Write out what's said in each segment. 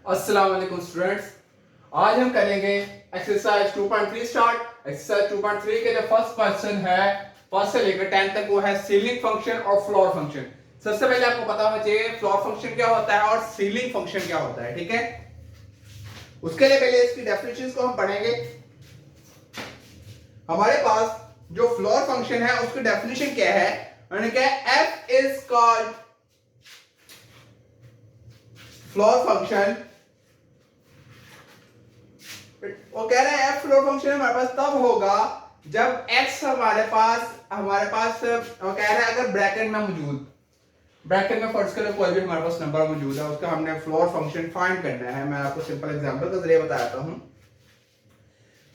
अस्सलाम वालेकुम स्टूडेंट्स। आज हम करेंगे एक्सरसाइज 2.3 स्टार्ट। एक्सरसाइज 2.3 के जो फर्स्ट क्वेश्चन है, फर्स्ट से लेकर 10 तक, वो है सीलिंग फंक्शन और फ्लोर फंक्शन। सबसे पहले आपको पता होना चाहिए फ्लोर फंक्शन क्या होता है और सीलिंग फंक्शन क्या होता है, ठीक है। उसके लिए पहले इसकी डेफिनेशंस को हम पढ़ेंगे। हमारे पास जो फ्लोर फंक्शन है उसकी डेफिनेशन क्या है, मैंने क्या है, F is called floor function. वो कह रहे हैं फ्लोर फंक्शन हमारे पास तब होगा जब x हमारे पास वो कह रहे हैं अगर ब्रैकेट में मौजूद, ब्रैकेट में फर्स्ट करो कोई भी हमारे पास नंबर मौजूद है, उसका हमने फ्लोर फंक्शन फाइंड करना है। मैं आपको सिंपल एग्जांपल के जरिए बताता हूं।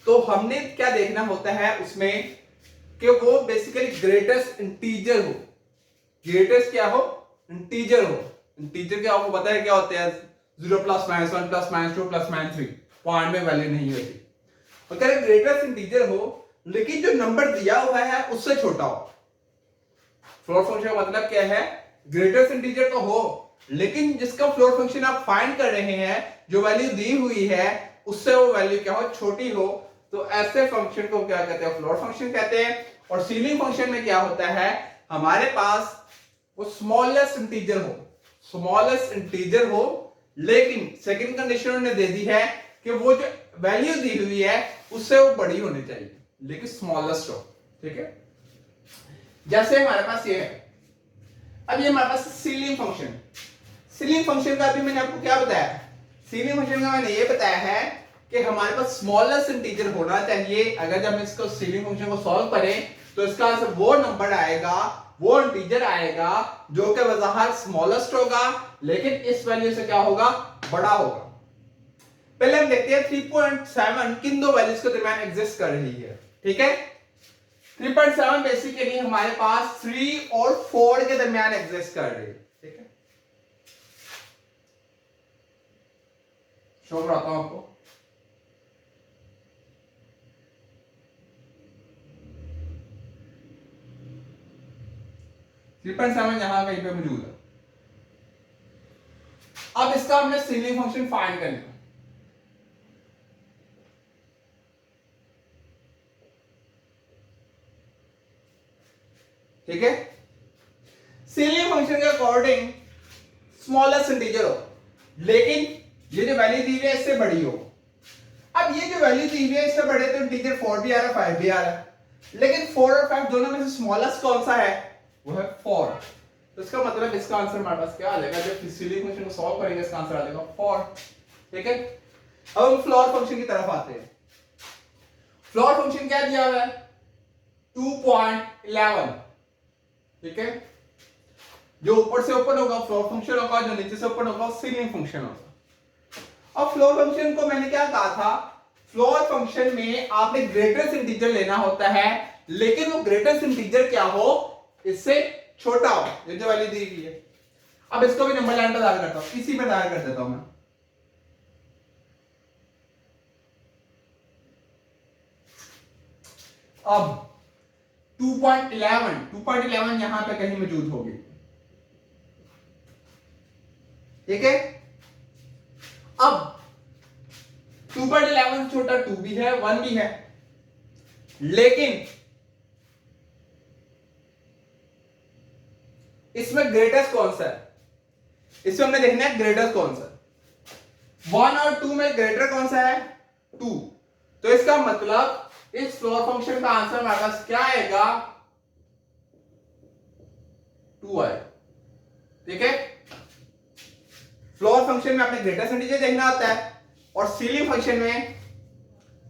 तो हमने क्या देखना होता है उसमें कि वो बेसिकली ग्रेटेस्ट इंटीजर हो। ग्रेटेस्ट क्या हो? इंटीजर हो। इंटीजर क्या आपको पता है क्या होते हैं? 0 plus minus 1 plus minus 2 plus minus 3 point में वैल्यू नहीं होती। और कह रहे ग्रेटेस्ट इंटीजर हो लेकिन जो नंबर दिया हुआ है उससे छोटा हो। फ्लोर फंक्शन का मतलब क्या है? ग्रेटेस्ट इंटीजर तो हो लेकिन जिसका फ्लोर फंक्शन आप फाइंड कर रहे हैं, जो वैल्यू दी हुई है उससे वो वैल्यू क्या हो? छोटी हो। तो ऐसे फंक्शन को क्या कहते हैं? फ्लोर फंक्शन कहते हैं। और सीलिंग फंक्शन में क्या होता है, हमारे पास वो स्मॉलेस्ट इंटीजर हो, स्मॉलेस्ट इंटीजर हो, लेकिन सेकंड कंडीशन उन्होंने दे दी है कि वो जो वैल्यू दी हुई है उससे वो बड़ी होनी चाहिए लेकिन स्मॉलेस्ट हो, ठीक है। जैसे हमारे पास ये है, अब ये हमारे पास सीलिंग फंक्शन। सीलिंग फंक्शन का अभी मैंने आपको क्या बताया? सीलिंग फंक्शन का मैंने ये बताया है कि हमारे पास स्मॉलेस्ट इंटीजर होना चाहिए। अगर जब हम इसको सीलिंग फंक्शन को सॉल्व करें तो इसका आंसर वो नंबर आएगा, वो इंटीजर आएगा जो कि वजाहत स्मॉलेस्ट होगा लेकिन इस वैल्यू से क्या होगा? बड़ा होगा। पहले हम देखते हैं 3.7 किन दो वैल्यूज के दरमियान एग्जिस्ट कर रही है, ठीक है। 3.7 बेसिकली हमारे पास 3 और 4 के दरमियान एग्जिस्ट कर रही है, ठीक है। शो कराता हूं आपको। 3.7 यहां कहीं पे मौजूद है। अब इसका हमने सीलिंग फंक्शन फाइंड करना है, ठीक है। सीलिंग फंक्शन के अकॉर्डिंग स्मॉलेस्ट इंटीजर हो लेकिन ये जो वैल्यू दी हुई है इससे बड़ी हो। अब ये जो वैल्यू दी हुई है इससे बड़े तो इंटीजर 4 भी आ रहा है 5 भी आ रहा है, लेकिन 4 और 5 दोनों में से स्मॉलेस्ट कौन सा है? वो है 4। तो इसका मतलब इसका आंसर हमारे पास क्या आ जाएगा? जब सीलिंग फंक्शन को सॉल्व करेंगे इसका आंसर आ जाएगा 4, ठीक है। अब हम फ्लोर फंक्शन की तरफ आते हैं। फ्लोर फंक्शन क्या दिया हुआ है? 2.11, ठीक है। जो ऊपर से ओपन होगा फ्लोर फंक्शन होगा, जो नीचे से ओपन होगा सीलिंग फंक्शन होगा। अब फ्लोर फंक्शन को मैंने क्या कहा था? फ्लोर फंक्शन में आपने ग्रेटेस्ट इंटीजर लेना होता है लेकिन वो ग्रेटेस्ट इंटीजर क्या हो? इससे छोटा हो, ये जो वैल्यू दी गई है। अब इसको भी नंबर लाइन पर दायर करता हूं, इसी में दायर कर देता हूं मैं। अब 2.11 यहां पे कहीं मौजूद होगी, ठीक है। अब 2.11 छोटा 2 भी है 1 भी है, लेकिन इसमें ग्रेटेस्ट कौन सा है? इसमें हमने देखना है ग्रेटेस्ट कौन सा। 1 और 2 में ग्रेटर कौन सा है? 2। तो इसका मतलब इस फ्लोर फंक्शन का आंसर हमारे पास क्या आएगा? 2 आएगा, ठीक है। फ्लोर फंक्शन में आपने ग्रेटेस्ट इंटीजर देखना होता है और सीलिंग फंक्शन में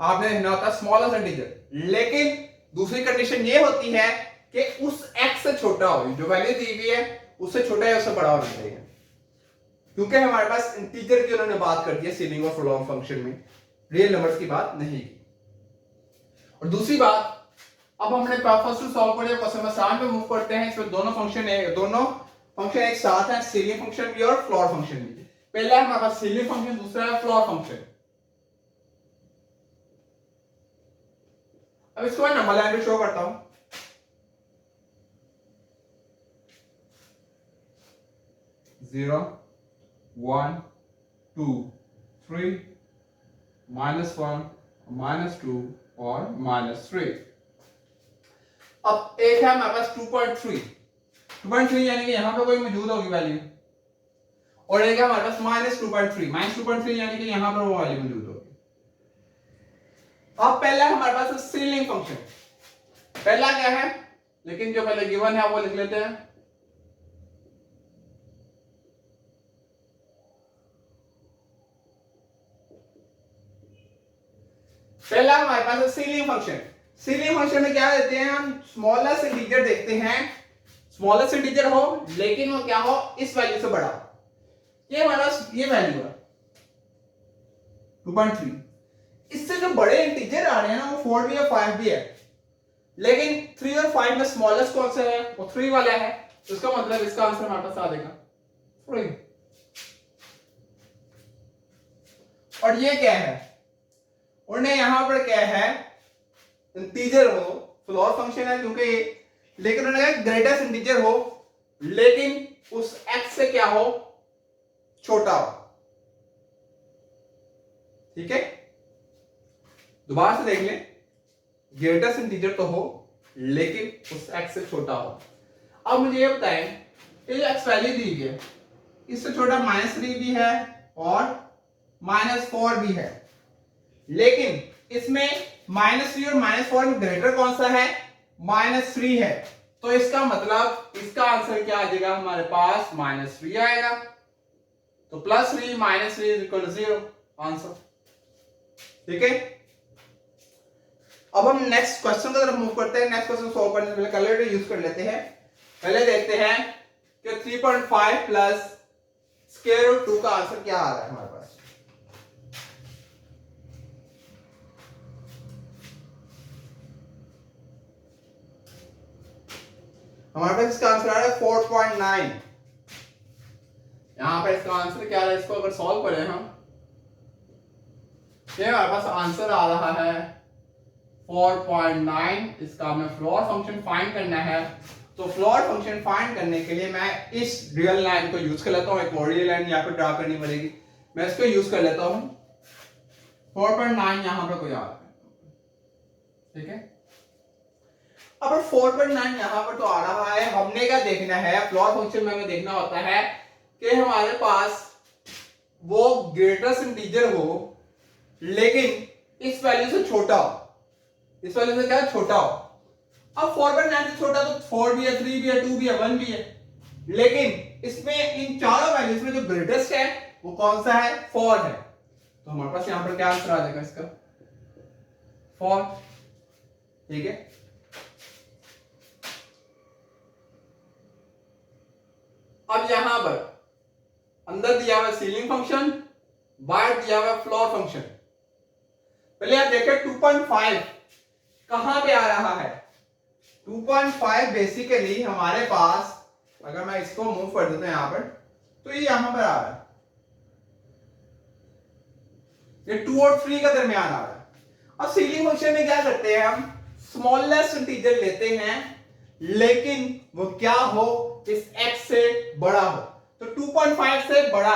आपने देखना होता है स्मॉलेस्ट इंटीजर, लेकिन दूसरी कंडीशन ये होती है कि उस x से छोटा हो, जो वैल्यू दी हुई है उससे छोटा या उससे बड़ा होना चाहिए, क्योंकि हमारे पास इंटीजर की उन्होंने बात कर दी है सीलिंग और फ्लोर फंक्शन में, रियल नंबर्स की बात नहीं की। और दूसरी बात, अब हमने फर्स्ट टू सॉल्व कर क्वेश्चन नंबर 7 पे मूव करते हैं। इसमें दोनों फंक्शन एक साथ हैं, सीलिंग फंक्शन भी और फ्लोर फंक्शन भी। पहला हमारे पास सीलिंग फंक्शन, दूसरा है फ्लोर फंक्शन। अब इसको मैं नंबर लाइन पे शो करता हूं। 0 1 2 3, -1, -2 और -3। अब एक है हमारे पास 2.3, 2.3 यानी कि यहां पे कोई मौजूद होगी वैल्यू, और एक है हमारे पास -2.3, -2.3 यानी कि यहां पर वो वैल्यू मौजूद होगी। अब पहला हमारे पास सीलिंग फंक्शन, पहला क्या है, लेकिन जो पहले गिवन है वो लिख लेते हैं। पहला हमारे पास है सीलिंग फंक्शन। सीलिंग फंक्शन में क्या देते हैं हम, स्मॉलेस्ट इंटीजर देखते हैं, स्मॉलेस्ट इंटीजर हो लेकिन वो क्या हो, इस वैल्यू से बड़ा। ये हमारे पास ये वैल्यू है 2.3। इससे जो बड़े इंटीजर आ रहे हैं ना वो 4 भी है 5 भी है, लेकिन 3 और 5 में स्मॉलेस्ट कौन सा है, वो 3 वाला है, तो इसका मतलब इसका आंसर हमारे पास आ जाएगा 3। और ये क्या है, उन्हें यहां पर क्या है, इंटीजर हो, फ्लोर फंक्शन है क्योंकि ये, लेकिन उन्होंने कहा ग्रेटेस्ट इंटीजर हो लेकिन उस x से क्या हो, छोटा हो। ठीक है, दोबारा से देख लें, ग्रेटेस्ट इंटीजर तो हो लेकिन उस x से छोटा हो। अब मुझे ये बताएं, ये जो x वैल्यू दी गई है इससे छोटा -3 भी है और -4 भी है, लेकिन इसमें -3 और -4 में ग्रेटर कौन सा है, -3 है, तो इसका मतलब इसका आंसर क्या आ जाएगा, हमारे पास -3 आएगा। तो +3 -3 = 0 आंसर। ठीक है, अब हम नेक्स्ट क्वेश्चन की तरफ मूव करते हैं। नेक्स्ट क्वेश्चन सॉल्व करने से पहले कैलकुलेटर यूज कर लेते हैं। पहले देखते हैं कि 3.5 प्लस स्क्वायर रूट 2 का आंसर क्या आ रहा है हमारे पास। हमारे पास इसका आंसर आ रहा है 4.9। यहां पर इसका आंसर क्या है, इसको अगर सॉल्व करें हम, ये हमारे पास आंसर आ रहा है 4.9। इसका हमें फ्लोर फंक्शन फाइंड करना है, तो फ्लोर फंक्शन फाइंड करने के लिए मैं इस रियल लाइन को यूज कर लेता हूं। एक और रियल लाइन यहां पर ड्रा करनी पड़ेगी, मैं इसको यूज कर लेता हूं। 4.9 यहां पर कोई आ रहा है, ठीक है। अब 4.9 यहां पर तो आ रहा है, हमने क्या देखना है, फ्लोर फंक्शन में हमें देखना होता है कि हमारे पास वो ग्रेटेस्ट इंटीजर हो लेकिन इस वैल्यू से छोटा हो, इस वैल्यू से क्या छोटा हो। अब 4.9 से छोटा तो 4 भी है, 3 भी है, 2 भी है, 1 भी है, लेकिन इसमें इन चारों वैल्यूज में जो ग्रेटेस्ट है वो कौन सा है, 4 है। तो हमारे पास यहां पर क्या आंसर आ जाएगा इसका, 4। ठीक है, अब यहां पर अंदर दिया हुआ सीलिंग फंक्शन, बाहर दिया हुआ फ्लोर फंक्शन। पहले आप देखें 2.5 कहां पे आ रहा है। 2.5 बेसिकली हमारे पास, अगर मैं इसको मूव कर देता हूं यहां पर, तो ये यहां पर आ रहा है, ये 2 और 3 का दरमियान आ रहा है। अब सीलिंग फंक्शन में क्या करते हैं हम, स्मॉलेस्ट इंटीजर लेते हैं लेकिन वो क्या हो, इस x से बड़ा हो। तो 2.5 से बड़ा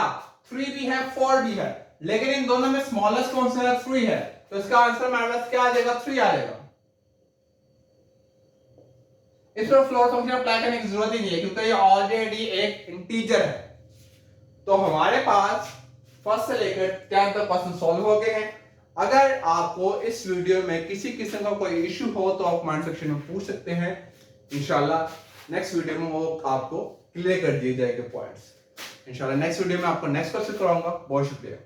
3 भी है 4 भी है, लेकिन इन दोनों में स्मॉलेस्ट कौन सा है, 3 है, तो इसका आंसर हमारे पास क्या आ जाएगा, 3 आ जाएगा। इस पर फ्लोर फंक्शन अप्लाई करने की जरूरत ही नहीं है क्योंकि ये ऑलरेडी एक इंटीजर है। तो हमारे पास फर्स्ट से लेकर 10 तक क्वेश्चन सॉल्व हो गए हैं। अगर आपको इस वीडियो में किसी किस्म का कोई इश्यू हो तो आप कमेंट सेक्शन में पूछ सकते हैं, इंशाल्लाह नेक्स्ट वीडियो में वो आपको क्लियर कर दिए जाएंगे पॉइंट्स। इंशाल्लाह नेक्स्ट वीडियो में आपको नेक्स्ट क्वेश्चन कराऊंगा। बहुत शुक्रिया।